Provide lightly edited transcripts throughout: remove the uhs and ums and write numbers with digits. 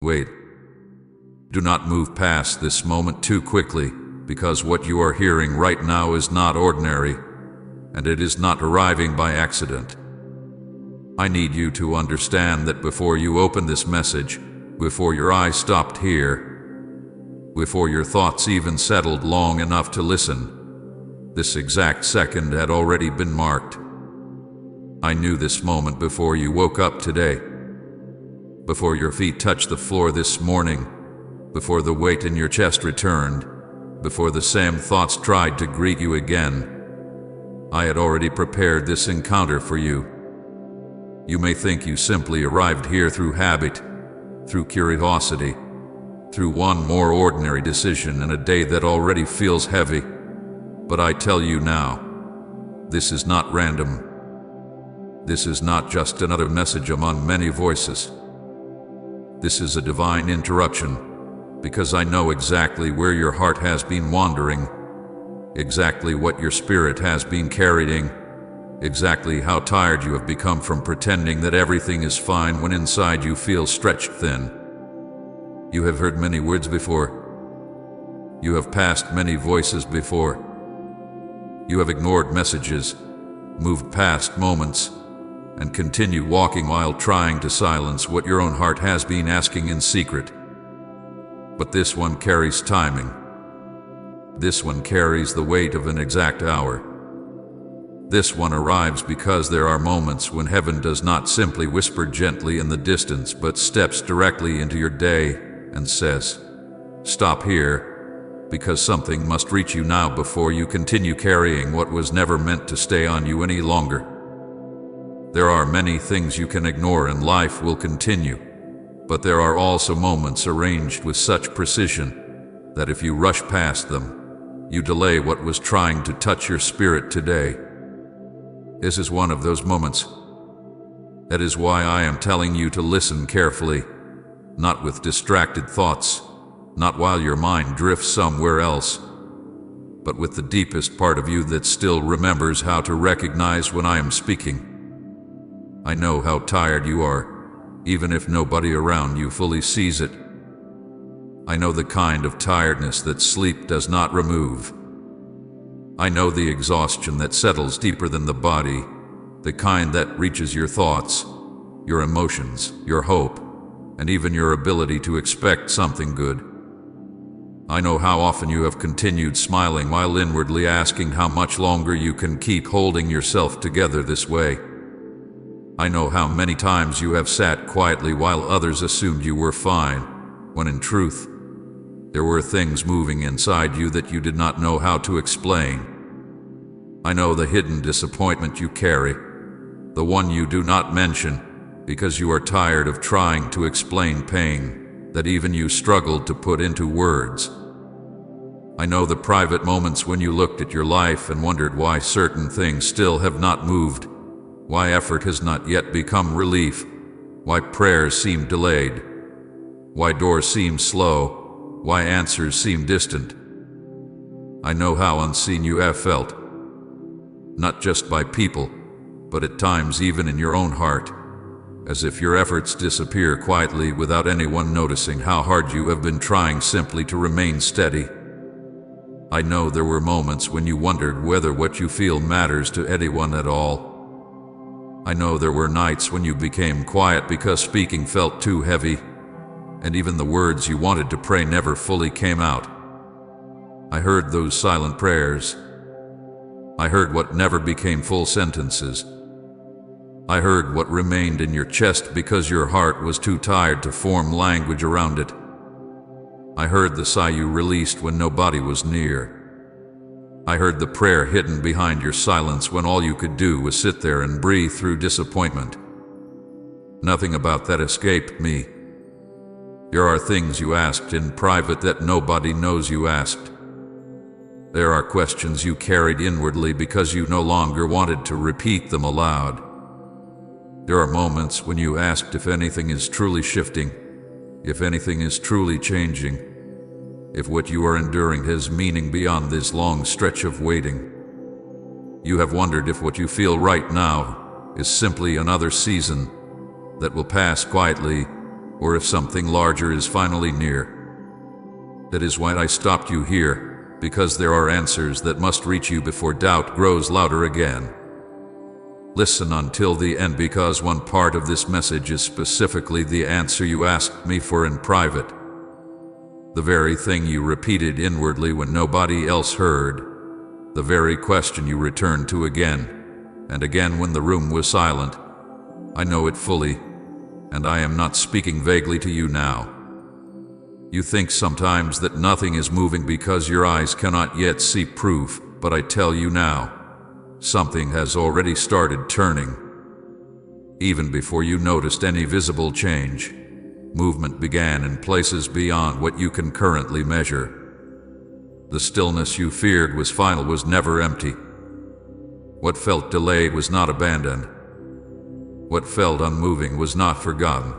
Wait. Do not move past this moment too quickly, because what you are hearing right now is not ordinary, and it is not arriving by accident. I need you to understand that before you open this message, before your eyes stopped here, before your thoughts even settled long enough to listen, this exact second had already been marked. I knew this moment before you woke up today, before your feet touched the floor this morning, before the weight in your chest returned, before the same thoughts tried to greet you again. I had already prepared this encounter for you. You may think you simply arrived here through habit, through curiosity, through one more ordinary decision in a day that already feels heavy. But I tell you now, this is not random. This is not just another message among many voices. This is a divine interruption, because I know exactly where your heart has been wandering, exactly what your spirit has been carrying, exactly how tired you have become from pretending that everything is fine when inside you feel stretched thin. You have heard many words before. You have passed many voices before. You have ignored messages, moved past moments, and continue walking while trying to silence what your own heart has been asking in secret. But this one carries timing. This one carries the weight of an exact hour. This one arrives because there are moments when heaven does not simply whisper gently in the distance, but steps directly into your day and says, "Stop here, because something must reach you now before you continue carrying what was never meant to stay on you any longer." There are many things you can ignore and life will continue, but there are also moments arranged with such precision that if you rush past them, you delay what was trying to touch your spirit today. This is one of those moments. That is why I am telling you to listen carefully, not with distracted thoughts, not while your mind drifts somewhere else, but with the deepest part of you that still remembers how to recognize when I am speaking. I know how tired you are, even if nobody around you fully sees it. I know the kind of tiredness that sleep does not remove. I know the exhaustion that settles deeper than the body, the kind that reaches your thoughts, your emotions, your hope, and even your ability to expect something good. I know how often you have continued smiling while inwardly asking how much longer you can keep holding yourself together this way. I know how many times you have sat quietly while others assumed you were fine, when in truth, there were things moving inside you that you did not know how to explain. I know the hidden disappointment you carry, the one you do not mention because you are tired of trying to explain pain that even you struggled to put into words. I know the private moments when you looked at your life and wondered why certain things still have not moved, why effort has not yet become relief, why prayers seem delayed, why doors seem slow, why answers seem distant. I know how unseen you have felt, not just by people, but at times even in your own heart, as if your efforts disappear quietly without anyone noticing how hard you have been trying simply to remain steady. I know there were moments when you wondered whether what you feel matters to anyone at all. I know there were nights when you became quiet because speaking felt too heavy, and even the words you wanted to pray never fully came out. I heard those silent prayers. I heard what never became full sentences. I heard what remained in your chest because your heart was too tired to form language around it. I heard the sigh you released when nobody was near. I heard the prayer hidden behind your silence when all you could do was sit there and breathe through disappointment. Nothing about that escaped me. There are things you asked in private that nobody knows you asked. There are questions you carried inwardly because you no longer wanted to repeat them aloud. There are moments when you asked if anything is truly shifting, if anything is truly changing, if what you are enduring has meaning beyond this long stretch of waiting. You have wondered if what you feel right now is simply another season that will pass quietly, or if something larger is finally near. That is why I stopped you here, because there are answers that must reach you before doubt grows louder again. Listen until the end, because one part of this message is specifically the answer you asked me for in private. The very thing you repeated inwardly when nobody else heard. The very question you returned to again and again when the room was silent. I know it fully, and I am not speaking vaguely to you now. You think sometimes that nothing is moving because your eyes cannot yet see proof, but I tell you now, something has already started turning. Even before you noticed any visible change, movement began in places beyond what you can currently measure. The stillness you feared was final was never empty. What felt delayed was not abandoned. What felt unmoving was not forgotten.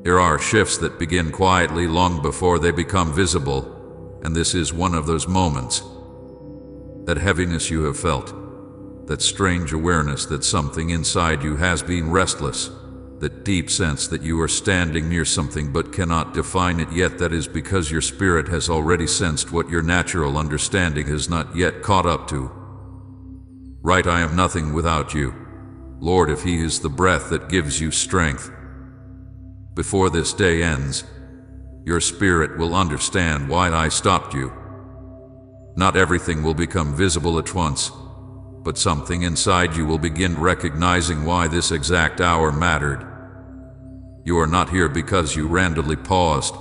There are shifts that begin quietly long before they become visible, and this is one of those moments. That heaviness you have felt, that strange awareness that something inside you has been restless, that deep sense that you are standing near something but cannot define it yet, that is because your spirit has already sensed what your natural understanding has not yet caught up to. Right, I am nothing without you, Lord, if He is the breath that gives you strength. Before this day ends, your spirit will understand why I stopped you. Not everything will become visible at once, but something inside you will begin recognizing why this exact hour mattered. You are not here because you randomly paused.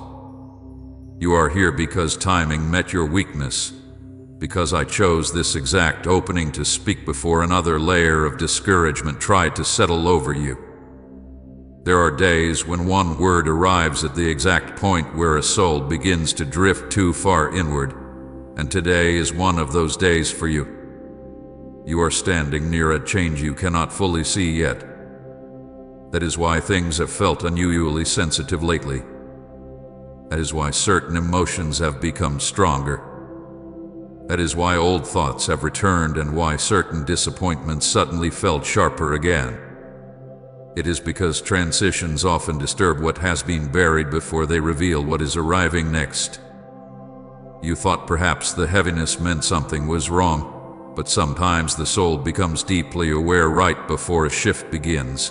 You are here because timing met your weakness, because I chose this exact opening to speak before another layer of discouragement tried to settle over you. There are days when one word arrives at the exact point where a soul begins to drift too far inward, and today is one of those days for you. You are standing near a change you cannot fully see yet. That is why things have felt unusually sensitive lately. That is why certain emotions have become stronger. That is why old thoughts have returned and why certain disappointments suddenly felt sharper again. It is because transitions often disturb what has been buried before they reveal what is arriving next. You thought perhaps the heaviness meant something was wrong, but sometimes the soul becomes deeply aware right before a shift begins.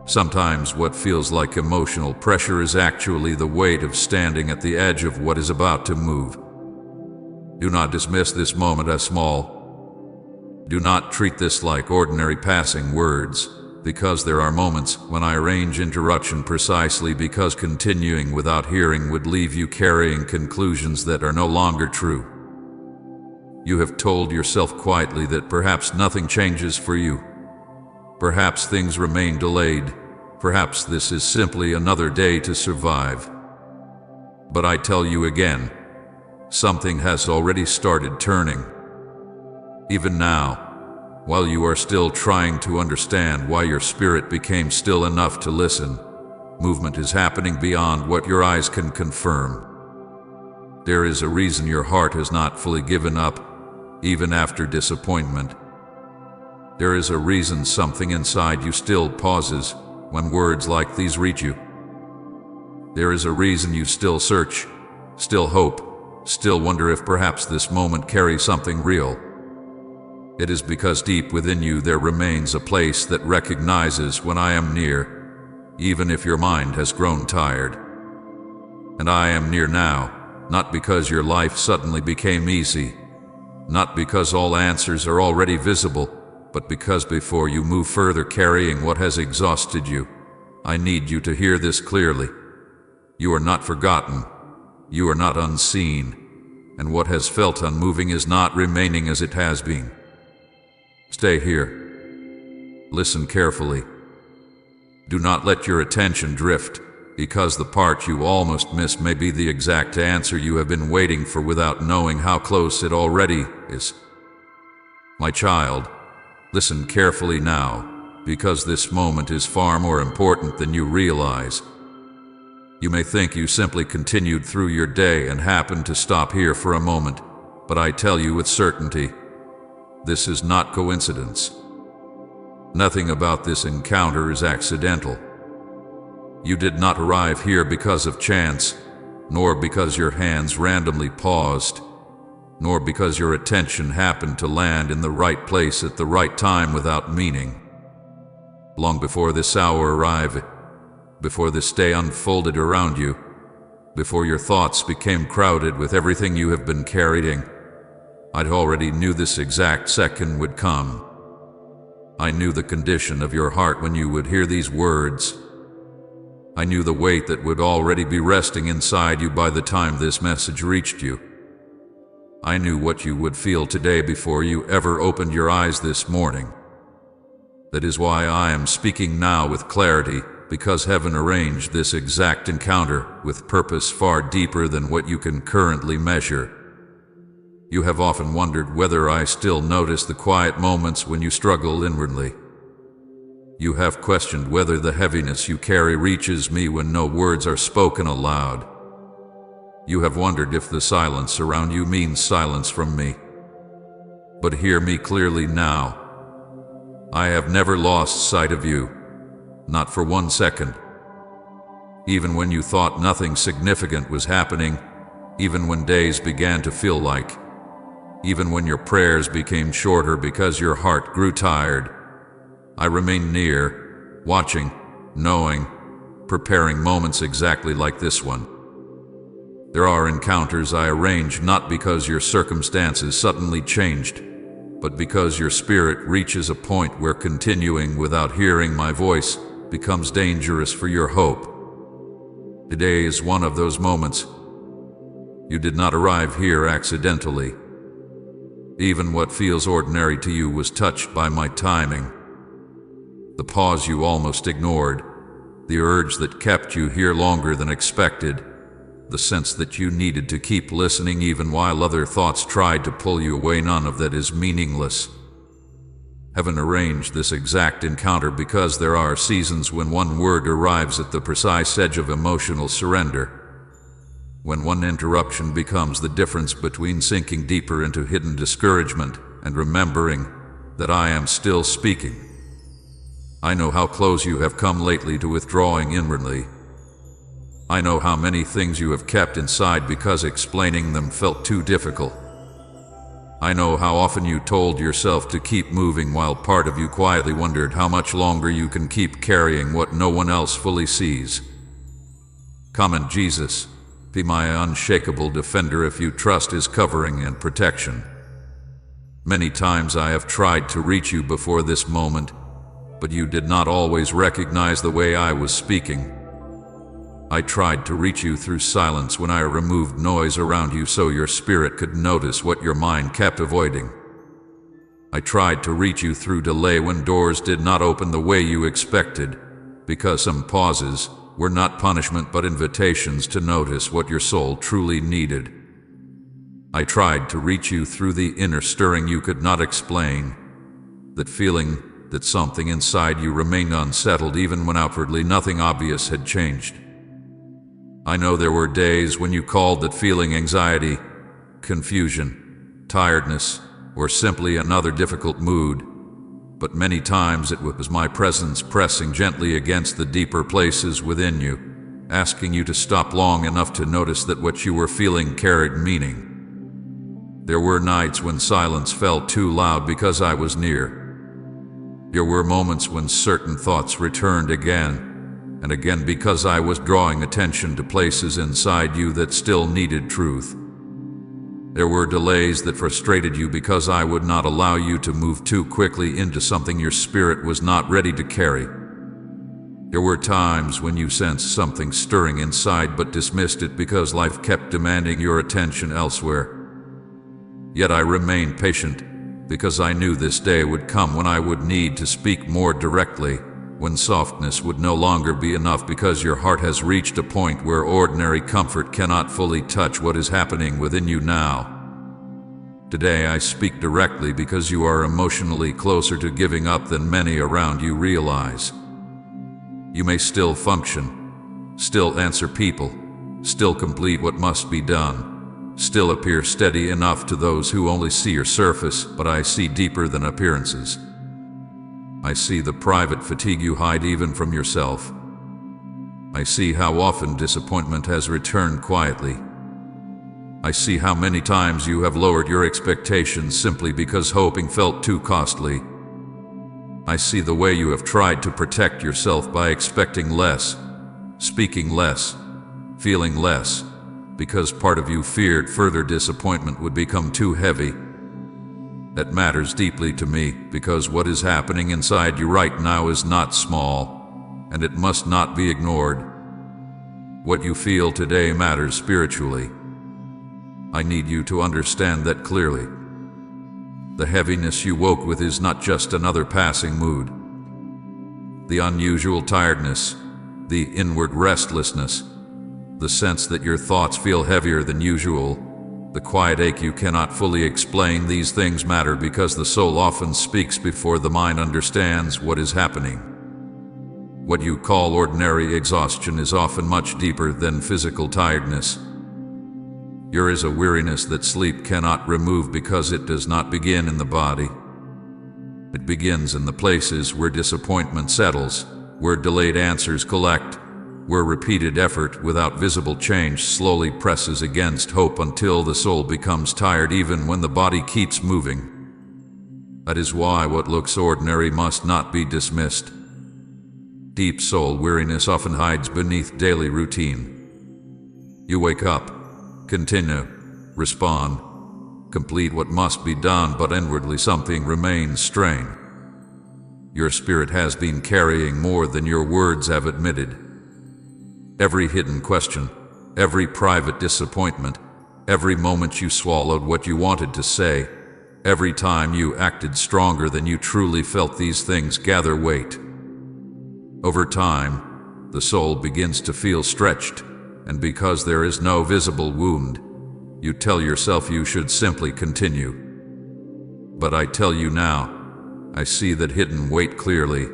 Sometimes what feels like emotional pressure is actually the weight of standing at the edge of what is about to move. Do not dismiss this moment as small. Do not treat this like ordinary passing words, because there are moments when I arrange interruption precisely because continuing without hearing would leave you carrying conclusions that are no longer true. You have told yourself quietly that perhaps nothing changes for you. Perhaps things remain delayed. Perhaps this is simply another day to survive. But I tell you again, something has already started turning. Even now, while you are still trying to understand why your spirit became still enough to listen, movement is happening beyond what your eyes can confirm. There is a reason your heart has not fully given up, even after disappointment. There is a reason something inside you still pauses when words like these reach you. There is a reason you still search, still hope, still wonder if perhaps this moment carries something real. It is because deep within you there remains a place that recognizes when I am near, even if your mind has grown tired. And I am near now, not because your life suddenly became easy, not because all answers are already visible, but because before you move further carrying what has exhausted you, I need you to hear this clearly. You are not forgotten, you are not unseen, and what has felt unmoving is not remaining as it has been. Stay here. Listen carefully. Do not let your attention drift, because the part you almost missed may be the exact answer you have been waiting for without knowing how close it already is. My child, listen carefully now, because this moment is far more important than you realize. You may think you simply continued through your day and happened to stop here for a moment, but I tell you with certainty, this is not coincidence. Nothing about this encounter is accidental. You did not arrive here because of chance, nor because your hands randomly paused, nor because your attention happened to land in the right place at the right time without meaning. Long before this hour arrived, before this day unfolded around you, before your thoughts became crowded with everything you have been carrying, I'd already knew this exact second would come. I knew the condition of your heart when you would hear these words. I knew the weight that would already be resting inside you by the time this message reached you. I knew what you would feel today before you ever opened your eyes this morning. That is why I am speaking now with clarity, because heaven arranged this exact encounter with purpose far deeper than what you can currently measure. You have often wondered whether I still notice the quiet moments when you struggle inwardly. You have questioned whether the heaviness you carry reaches me when no words are spoken aloud. You have wondered if the silence around you means silence from me. But hear me clearly now. I have never lost sight of you, not for 1 second. Even when you thought nothing significant was happening, even when days began to feel like, even when your prayers became shorter because your heart grew tired, I remained near, watching, knowing, preparing moments exactly like this one. There are encounters I arrange not because your circumstances suddenly changed, but because your spirit reaches a point where continuing without hearing my voice becomes dangerous for your hope. Today is one of those moments. You did not arrive here accidentally. Even what feels ordinary to you was touched by my timing. The pause you almost ignored, the urge that kept you here longer than expected, the sense that you needed to keep listening even while other thoughts tried to pull you away, none of that is meaningless. Heaven arranged this exact encounter because there are seasons when one word arrives at the precise edge of emotional surrender, when one interruption becomes the difference between sinking deeper into hidden discouragement and remembering that I am still speaking. I know how close you have come lately to withdrawing inwardly. I know how many things you have kept inside because explaining them felt too difficult. I know how often you told yourself to keep moving while part of you quietly wondered how much longer you can keep carrying what no one else fully sees. Come in, Jesus. Be my unshakable defender if you trust His covering and protection. Many times I have tried to reach you before this moment, but you did not always recognize the way I was speaking. I tried to reach you through silence when I removed noise around you so your spirit could notice what your mind kept avoiding. I tried to reach you through delay when doors did not open the way you expected, because some pauses were not punishment but invitations to notice what your soul truly needed. I tried to reach you through the inner stirring you could not explain, that feeling that something inside you remained unsettled even when outwardly nothing obvious had changed. I know there were days when you called that feeling anxiety, confusion, tiredness, or simply another difficult mood, but many times it was my presence pressing gently against the deeper places within you, asking you to stop long enough to notice that what you were feeling carried meaning. There were nights when silence felt too loud because I was near. There were moments when certain thoughts returned again and again because I was drawing attention to places inside you that still needed truth. There were delays that frustrated you because I would not allow you to move too quickly into something your spirit was not ready to carry. There were times when you sensed something stirring inside but dismissed it because life kept demanding your attention elsewhere. Yet I remained patient because I knew this day would come when I would need to speak more directly, when softness would no longer be enough because your heart has reached a point where ordinary comfort cannot fully touch what is happening within you now. Today I speak directly because you are emotionally closer to giving up than many around you realize. You may still function, still answer people, still complete what must be done, still appear steady enough to those who only see your surface, but I see deeper than appearances. I see the private fatigue you hide even from yourself. I see how often disappointment has returned quietly. I see how many times you have lowered your expectations simply because hoping felt too costly. I see the way you have tried to protect yourself by expecting less, speaking less, feeling less, because part of you feared further disappointment would become too heavy. That matters deeply to me because what is happening inside you right now is not small, and it must not be ignored. What you feel today matters spiritually. I need you to understand that clearly. The heaviness you woke with is not just another passing mood. The unusual tiredness, the inward restlessness, the sense that your thoughts feel heavier than usual, the quiet ache you cannot fully explain, these things matter because the soul often speaks before the mind understands what is happening. What you call ordinary exhaustion is often much deeper than physical tiredness. There is a weariness that sleep cannot remove because it does not begin in the body. It begins in the places where disappointment settles, where delayed answers collect, where repeated effort without visible change slowly presses against hope until the soul becomes tired even when the body keeps moving. That is why what looks ordinary must not be dismissed. Deep soul weariness often hides beneath daily routine. You wake up, continue, respond, complete what must be done, but inwardly something remains strained. Your spirit has been carrying more than your words have admitted. Every hidden question, every private disappointment, every moment you swallowed what you wanted to say, every time you acted stronger than you truly felt, these things gather weight. Over time, the soul begins to feel stretched, and because there is no visible wound, you tell yourself you should simply continue. But I tell you now, I see that hidden weight clearly,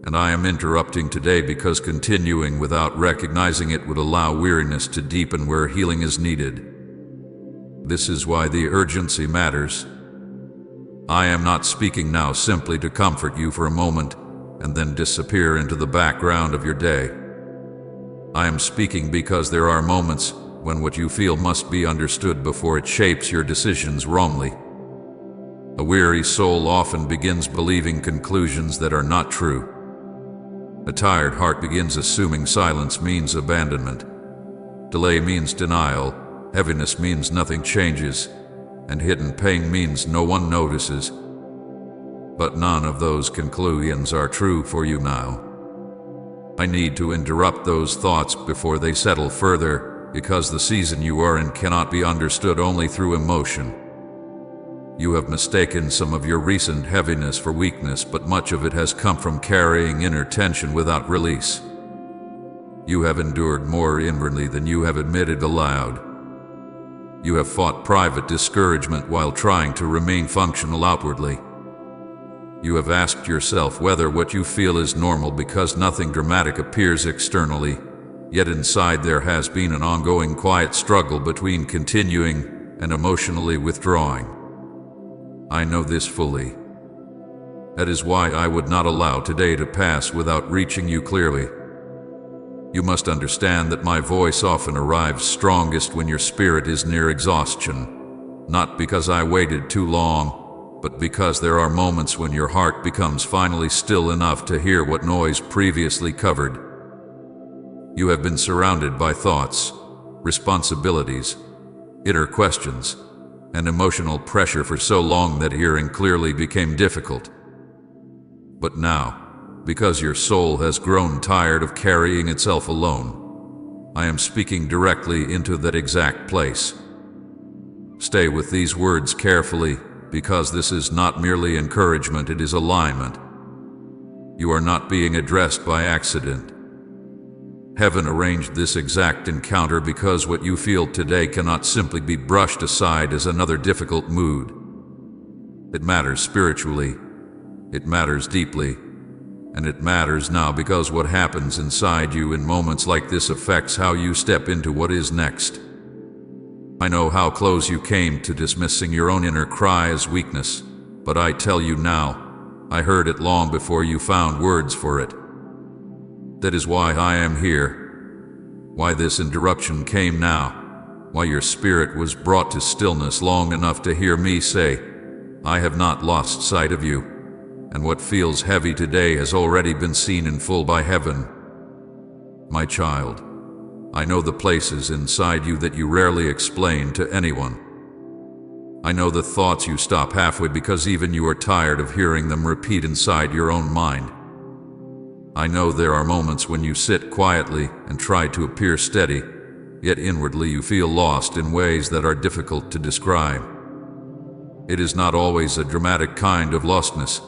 and I am interrupting today because continuing without recognizing it would allow weariness to deepen where healing is needed. This is why the urgency matters. I am not speaking now simply to comfort you for a moment and then disappear into the background of your day. I am speaking because there are moments when what you feel must be understood before it shapes your decisions wrongly. A weary soul often begins believing conclusions that are not true. A tired heart begins assuming silence means abandonment. Delay means denial, heaviness means nothing changes, and hidden pain means no one notices. But none of those conclusions are true for you now. I need to interrupt those thoughts before they settle further, because the season you are in cannot be understood only through emotion. You have mistaken some of your recent heaviness for weakness, but much of it has come from carrying inner tension without release. You have endured more inwardly than you have admitted aloud. You have fought private discouragement while trying to remain functional outwardly. You have asked yourself whether what you feel is normal because nothing dramatic appears externally, yet inside there has been an ongoing quiet struggle between continuing and emotionally withdrawing. I know this fully. That is why I would not allow today to pass without reaching you clearly. You must understand that my voice often arrives strongest when your spirit is near exhaustion, not because I waited too long, but because there are moments when your heart becomes finally still enough to hear what noise previously covered. You have been surrounded by thoughts, responsibilities, inner questions, and emotional pressure for so long that hearing clearly became difficult. But now, because your soul has grown tired of carrying itself alone, I am speaking directly into that exact place. Stay with these words carefully, because this is not merely encouragement, it is alignment. You are not being addressed by accident. Heaven arranged this exact encounter because what you feel today cannot simply be brushed aside as another difficult mood. It matters spiritually, it matters deeply, and it matters now because what happens inside you in moments like this affects how you step into what is next. I know how close you came to dismissing your own inner cry as weakness, but I tell you now, I heard it long before you found words for it. That is why I am here, why this interruption came now, why your spirit was brought to stillness long enough to hear me say, I have not lost sight of you, and what feels heavy today has already been seen in full by heaven. My child, I know the places inside you that you rarely explain to anyone. I know the thoughts you stop halfway because even you are tired of hearing them repeat inside your own mind. I know there are moments when you sit quietly and try to appear steady, yet inwardly you feel lost in ways that are difficult to describe. It is not always a dramatic kind of lostness.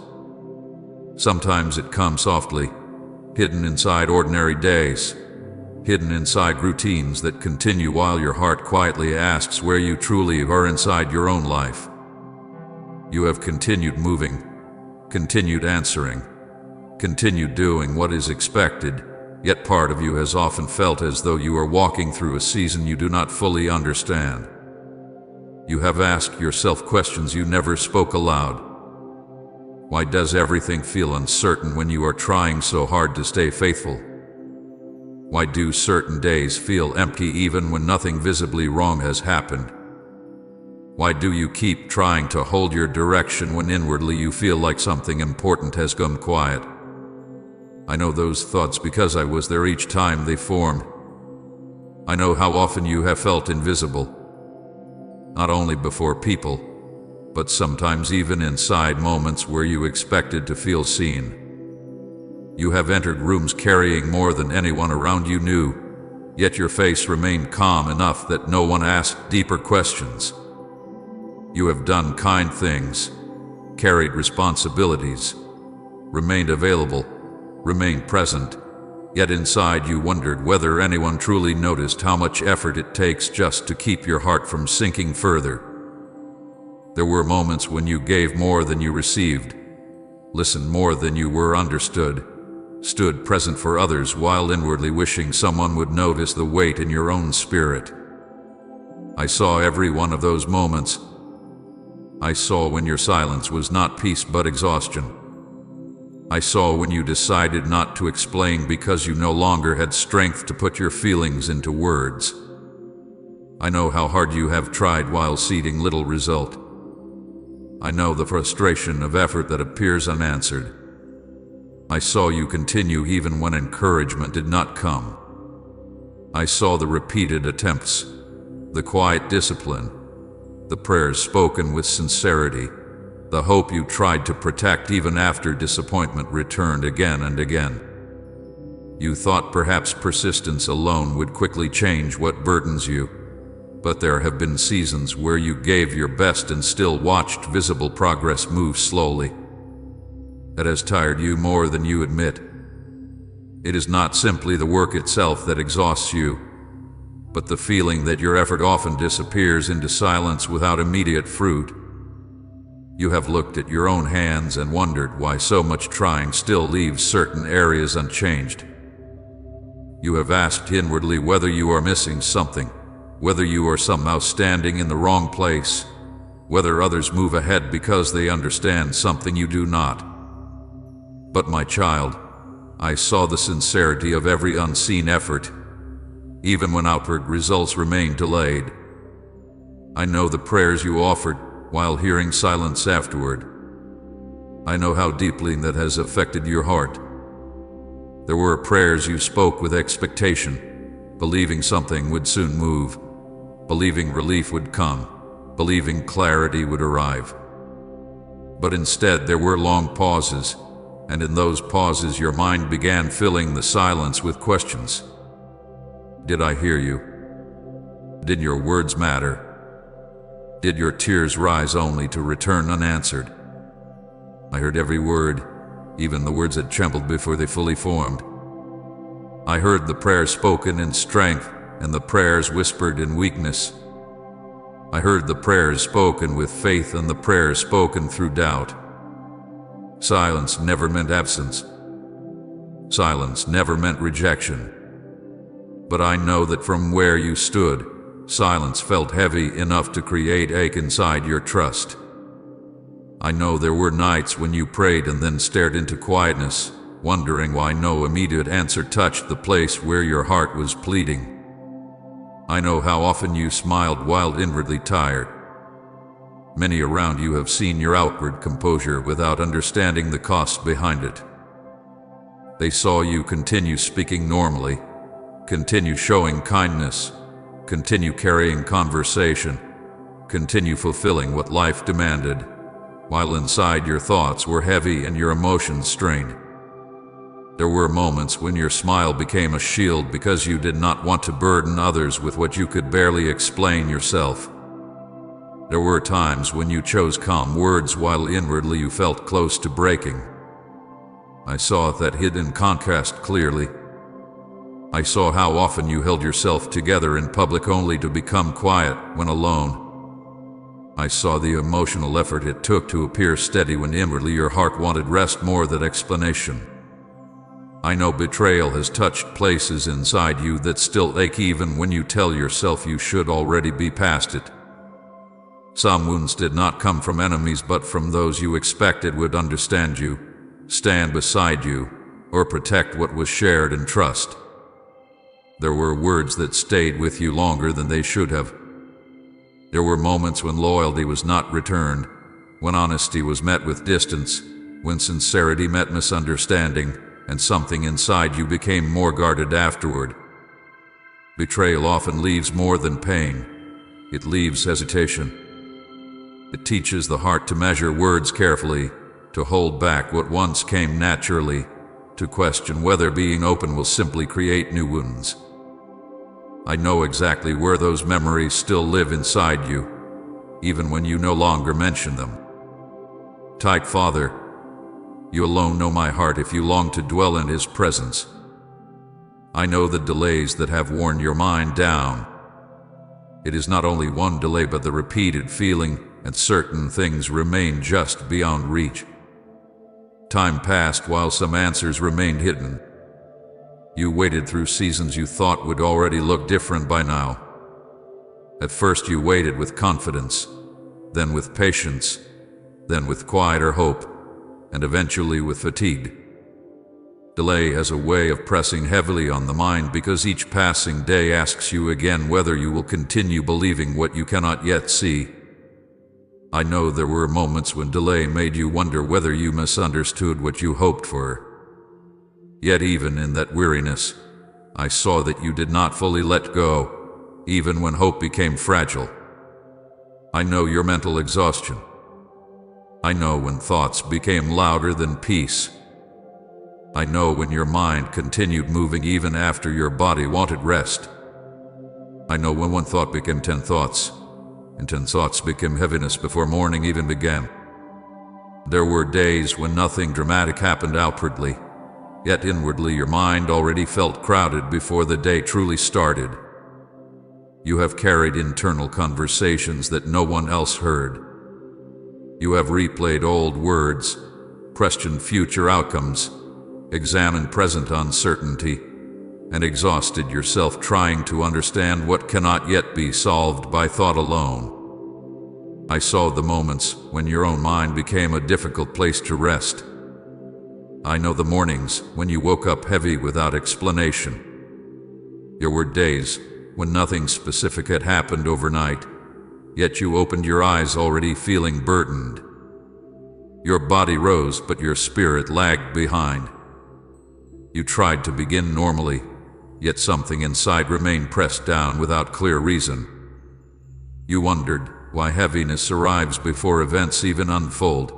Sometimes it comes softly, hidden inside ordinary days, hidden inside routines that continue while your heart quietly asks where you truly are inside your own life. You have continued moving, continued answering, continued doing what is expected, yet part of you has often felt as though you are walking through a season you do not fully understand. You have asked yourself questions you never spoke aloud. Why does everything feel uncertain when you are trying so hard to stay faithful? Why do certain days feel empty even when nothing visibly wrong has happened? Why do you keep trying to hold your direction when inwardly you feel like something important has gone quiet? I know those thoughts because I was there each time they formed. I know how often you have felt invisible, not only before people, but sometimes even inside moments where you expected to feel seen. You have entered rooms carrying more than anyone around you knew, yet your face remained calm enough that no one asked deeper questions. You have done kind things, carried responsibilities, remained available, remained present, yet inside you wondered whether anyone truly noticed how much effort it takes just to keep your heart from sinking further. There were moments when you gave more than you received, listened more than you were understood, stood present for others while inwardly wishing someone would notice the weight in your own spirit. I saw every one of those moments. I saw when your silence was not peace but exhaustion. I saw when you decided not to explain because you no longer had strength to put your feelings into words. I know how hard you have tried while seeing little result. I know the frustration of effort that appears unanswered. I saw you continue even when encouragement did not come. I saw the repeated attempts, the quiet discipline, the prayers spoken with sincerity, the hope you tried to protect even after disappointment returned again and again. You thought perhaps persistence alone would quickly change what burdens you, but there have been seasons where you gave your best and still watched visible progress move slowly. That has tired you more than you admit. It is not simply the work itself that exhausts you, but the feeling that your effort often disappears into silence without immediate fruit. You have looked at your own hands and wondered why so much trying still leaves certain areas unchanged. You have asked inwardly whether you are missing something, whether you are somehow standing in the wrong place, whether others move ahead because they understand something you do not. But my child, I saw the sincerity of every unseen effort, even when outward results remained delayed. I know the prayers you offered while hearing silence afterward. I know how deeply that has affected your heart. There were prayers you spoke with expectation, believing something would soon move, believing relief would come, believing clarity would arrive. But instead there were long pauses, and in those pauses your mind began filling the silence with questions. Did I hear you? Did your words matter? Did your tears rise only to return unanswered? I heard every word, even the words that trembled before they fully formed. I heard the prayers spoken in strength and the prayers whispered in weakness. I heard the prayers spoken with faith and the prayers spoken through doubt. Silence never meant absence. Silence never meant rejection. But I know that from where you stood, silence felt heavy enough to create ache inside your trust. I know there were nights when you prayed and then stared into quietness, wondering why no immediate answer touched the place where your heart was pleading. I know how often you smiled while inwardly tired. Many around you have seen your outward composure without understanding the cost behind it. They saw you continue speaking normally, continue showing kindness, continue carrying conversation, continue fulfilling what life demanded, while inside your thoughts were heavy and your emotions strained. There were moments when your smile became a shield because you did not want to burden others with what you could barely explain yourself. There were times when you chose calm words while inwardly you felt close to breaking. I saw that hidden contrast clearly. I saw how often you held yourself together in public only to become quiet when alone. I saw the emotional effort it took to appear steady when inwardly your heart wanted rest more than explanation. I know betrayal has touched places inside you that still ache even when you tell yourself you should already be past it. Some wounds did not come from enemies but from those you expected would understand you, stand beside you, or protect what was shared in trust. There were words that stayed with you longer than they should have. There were moments when loyalty was not returned, when honesty was met with distance, when sincerity met misunderstanding, and something inside you became more guarded afterward. Betrayal often leaves more than pain. It leaves hesitation. It teaches the heart to measure words carefully, to hold back what once came naturally, to question whether being open will simply create new wounds. I know exactly where those memories still live inside you, even when you no longer mention them. Tight Father, you alone know my heart if you long to dwell in His presence. I know the delays that have worn your mind down. It is not only one delay but the repeated feeling and certain things remain just beyond reach. Time passed while some answers remained hidden. You waited through seasons you thought would already look different by now. At first you waited with confidence, then with patience, then with quieter hope, and eventually with fatigue. Delay has a way of pressing heavily on the mind because each passing day asks you again whether you will continue believing what you cannot yet see. I know there were moments when delay made you wonder whether you misunderstood what you hoped for. Yet even in that weariness, I saw that you did not fully let go, even when hope became fragile. I know your mental exhaustion. I know when thoughts became louder than peace. I know when your mind continued moving even after your body wanted rest. I know when one thought became 10 thoughts, and 10 thoughts became heaviness before morning even began. There were days when nothing dramatic happened outwardly, yet inwardly your mind already felt crowded before the day truly started. You have carried internal conversations that no one else heard. You have replayed old words, questioned future outcomes, examined present uncertainty, and exhausted yourself trying to understand what cannot yet be solved by thought alone. I saw the moments when your own mind became a difficult place to rest. I know the mornings when you woke up heavy without explanation. There were days when nothing specific had happened overnight, yet you opened your eyes already feeling burdened. Your body rose, but your spirit lagged behind. You tried to begin normally, yet something inside remained pressed down without clear reason. You wondered why heaviness arrives before events even unfold.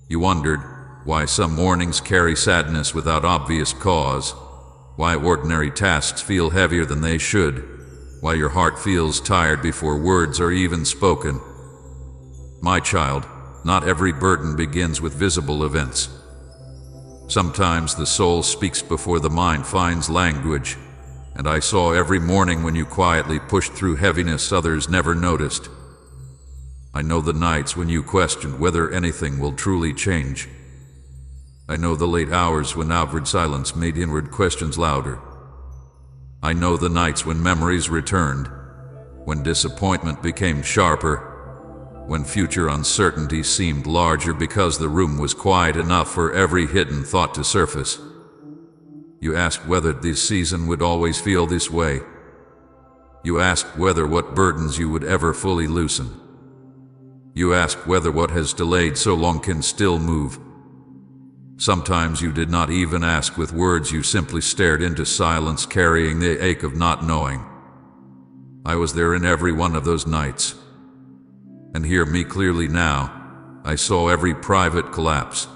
You wondered why some mornings carry sadness without obvious cause, why ordinary tasks feel heavier than they should, why your heart feels tired before words are even spoken. My child, not every burden begins with visible events. Sometimes the soul speaks before the mind finds language, and I saw every morning when you quietly pushed through heaviness others never noticed. I know the nights when you questioned whether anything will truly change. I know the late hours when outward silence made inward questions louder. I know the nights when memories returned, when disappointment became sharper, when future uncertainty seemed larger because the room was quiet enough for every hidden thought to surface. You asked whether this season would always feel this way. You asked whether what burdens you would ever fully loosen. You asked whether what has delayed so long can still move. Sometimes you did not even ask with words, you simply stared into silence, carrying the ache of not knowing. I was there in every one of those nights. And hear me clearly now, I saw every private collapse.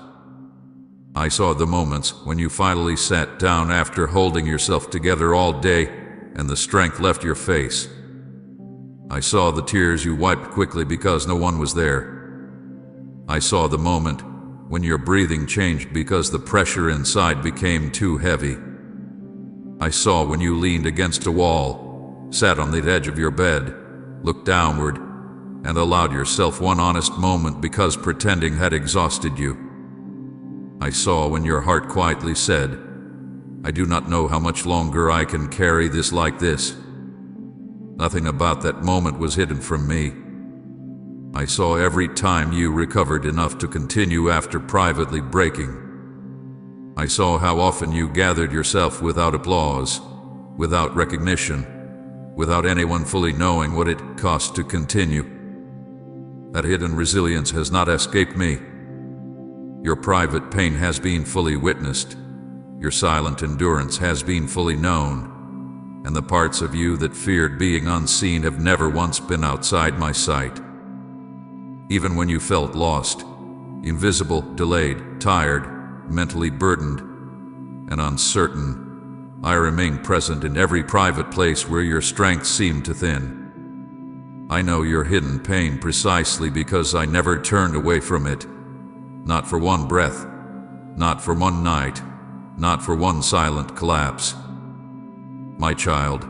I saw the moments when you finally sat down after holding yourself together all day and the strength left your face. I saw the tears you wiped quickly because no one was there. I saw the moment when your breathing changed because the pressure inside became too heavy. I saw when you leaned against a wall, sat on the edge of your bed, looked downward, and allowed yourself one honest moment because pretending had exhausted you. I saw when your heart quietly said, I do not know how much longer I can carry this like this. Nothing about that moment was hidden from me. I saw every time you recovered enough to continue after privately breaking. I saw how often you gathered yourself without applause, without recognition, without anyone fully knowing what it cost to continue. That hidden resilience has not escaped me. Your private pain has been fully witnessed. Your silent endurance has been fully known. And the parts of you that feared being unseen have never once been outside my sight. Even when you felt lost, invisible, delayed, tired, mentally burdened, and uncertain, I remained present in every private place where your strength seemed to thin. I know your hidden pain precisely because I never turned away from it. Not for one breath, not for one night, not for one silent collapse. My child,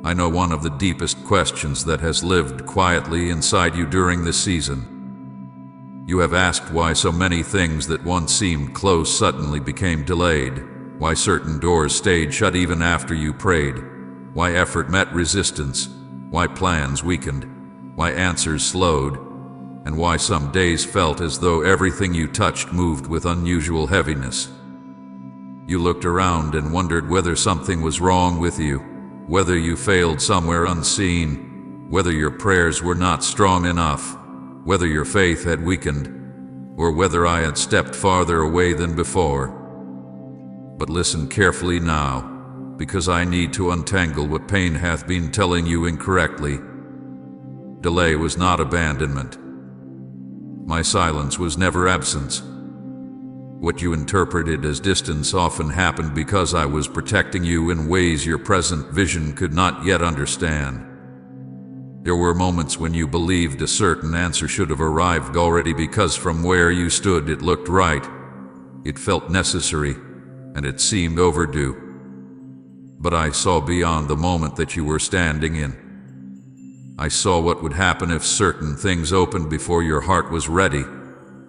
I know one of the deepest questions that has lived quietly inside you during this season. You have asked why so many things that once seemed close suddenly became delayed, why certain doors stayed shut even after you prayed, why effort met resistance, why plans weakened, why answers slowed, and why some days felt as though everything you touched moved with unusual heaviness. You looked around and wondered whether something was wrong with you, whether you failed somewhere unseen, whether your prayers were not strong enough, whether your faith had weakened, or whether I had stepped farther away than before. But listen carefully now, because I need to untangle what pain hath been telling you incorrectly. Delay was not abandonment. My silence was never absence. What you interpreted as distance often happened because I was protecting you in ways your present vision could not yet understand. There were moments when you believed a certain answer should have arrived already because from where you stood it looked right, it felt necessary, and it seemed overdue. But I saw beyond the moment that you were standing in. I saw what would happen if certain things opened before your heart was ready,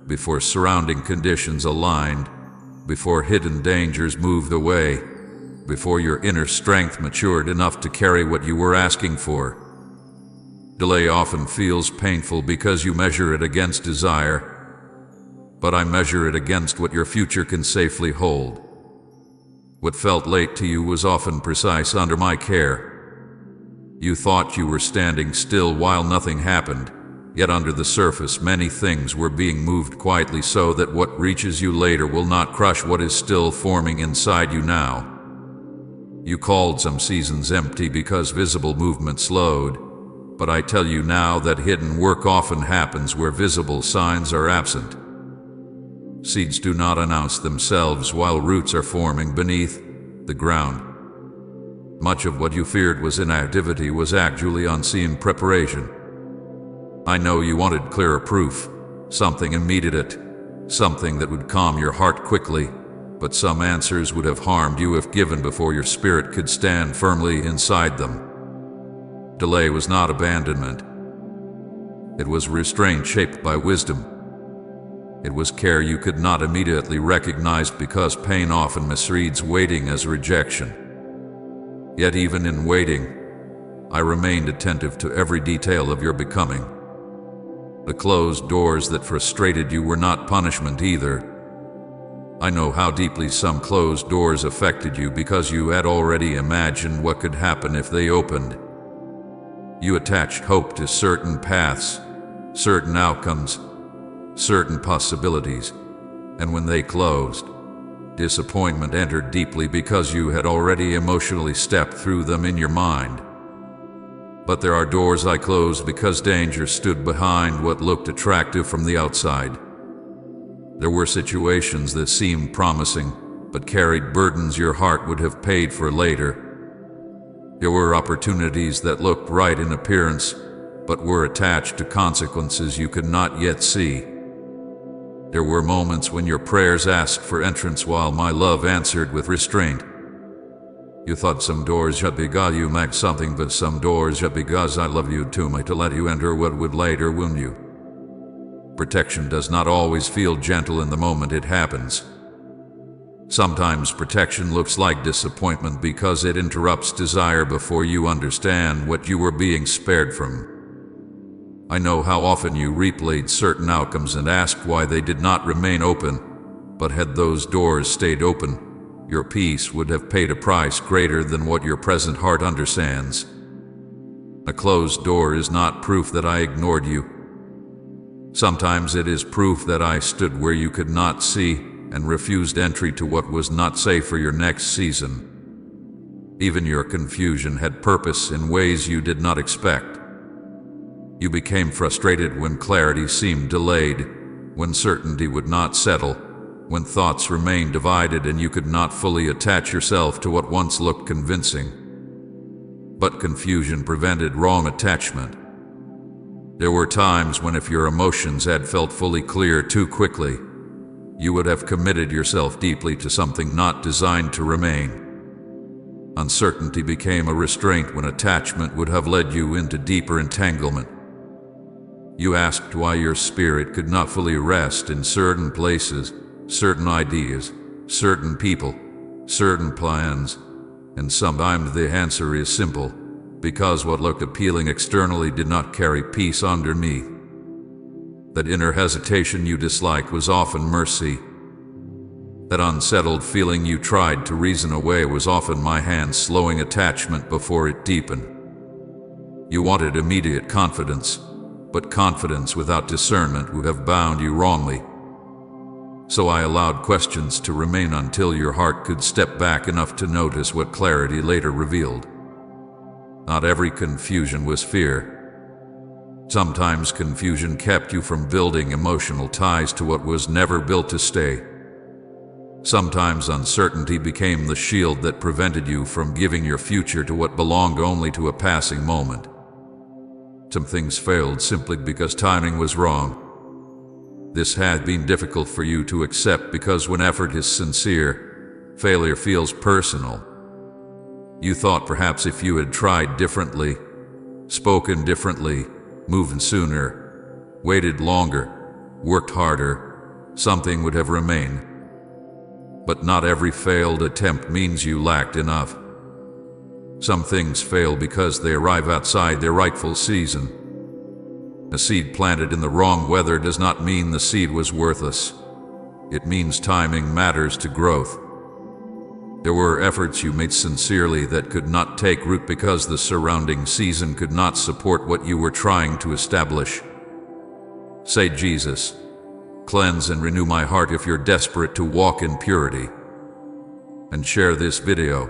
before surrounding conditions aligned, before hidden dangers moved away, before your inner strength matured enough to carry what you were asking for. Delay often feels painful because you measure it against desire, but I measure it against what your future can safely hold. What felt late to you was often precise under my care. You thought you were standing still while nothing happened, yet under the surface many things were being moved quietly so that what reaches you later will not crush what is still forming inside you now. You called some seasons empty because visible movement slowed, but I tell you now that hidden work often happens where visible signs are absent. Seeds do not announce themselves while roots are forming beneath the ground. Much of what you feared was inactivity was actually unseen preparation. I know you wanted clearer proof, something immediate, something that would calm your heart quickly, but some answers would have harmed you if given before your spirit could stand firmly inside them. Delay was not abandonment. It was restraint shaped by wisdom. It was care you could not immediately recognize because pain often misreads waiting as rejection. Yet even in waiting, I remained attentive to every detail of your becoming. The closed doors that frustrated you were not punishment either. I know how deeply some closed doors affected you because you had already imagined what could happen if they opened. You attached hope to certain paths, certain outcomes, certain possibilities, and when they closed, disappointment entered deeply because you had already emotionally stepped through them in your mind. But there are doors I closed because danger stood behind what looked attractive from the outside. There were situations that seemed promising, but carried burdens your heart would have paid for later. There were opportunities that looked right in appearance, but were attached to consequences you could not yet see. There were moments when your prayers asked for entrance while my love answered with restraint. You thought some doors shut because you lacked something, but some doors shut because I love you too much to let you enter what would later wound you. Protection does not always feel gentle in the moment it happens. Sometimes protection looks like disappointment because it interrupts desire before you understand what you were being spared from. I know how often you replayed certain outcomes and asked why they did not remain open, but had those doors stayed open, your peace would have paid a price greater than what your present heart understands. A closed door is not proof that I ignored you. Sometimes it is proof that I stood where you could not see and refused entry to what was not safe for your next season. Even your confusion had purpose in ways you did not expect. You became frustrated when clarity seemed delayed, when certainty would not settle, when thoughts remained divided and you could not fully attach yourself to what once looked convincing. But confusion prevented wrong attachment. There were times when if your emotions had felt fully clear too quickly, you would have committed yourself deeply to something not designed to remain. Uncertainty became a restraint when attachment would have led you into deeper entanglement. You asked why your spirit could not fully rest in certain places, certain ideas, certain people, certain plans, and sometimes the answer is simple, because what looked appealing externally did not carry peace underneath. That inner hesitation you disliked was often mercy. That unsettled feeling you tried to reason away was often my hand slowing attachment before it deepened. You wanted immediate confidence, but confidence without discernment would have bound you wrongly. So I allowed questions to remain until your heart could step back enough to notice what clarity later revealed. Not every confusion was fear. Sometimes confusion kept you from building emotional ties to what was never built to stay. Sometimes uncertainty became the shield that prevented you from giving your future to what belonged only to a passing moment. Some things failed simply because timing was wrong. This had been difficult for you to accept because when effort is sincere, failure feels personal. You thought perhaps if you had tried differently, spoken differently, moved sooner, waited longer, worked harder, something would have remained. But not every failed attempt means you lacked enough. Some things fail because they arrive outside their rightful season. A seed planted in the wrong weather does not mean the seed was worthless. It means timing matters to growth. There were efforts you made sincerely that could not take root because the surrounding season could not support what you were trying to establish. Say, Jesus, cleanse and renew my heart if you're desperate to walk in purity. And share this video.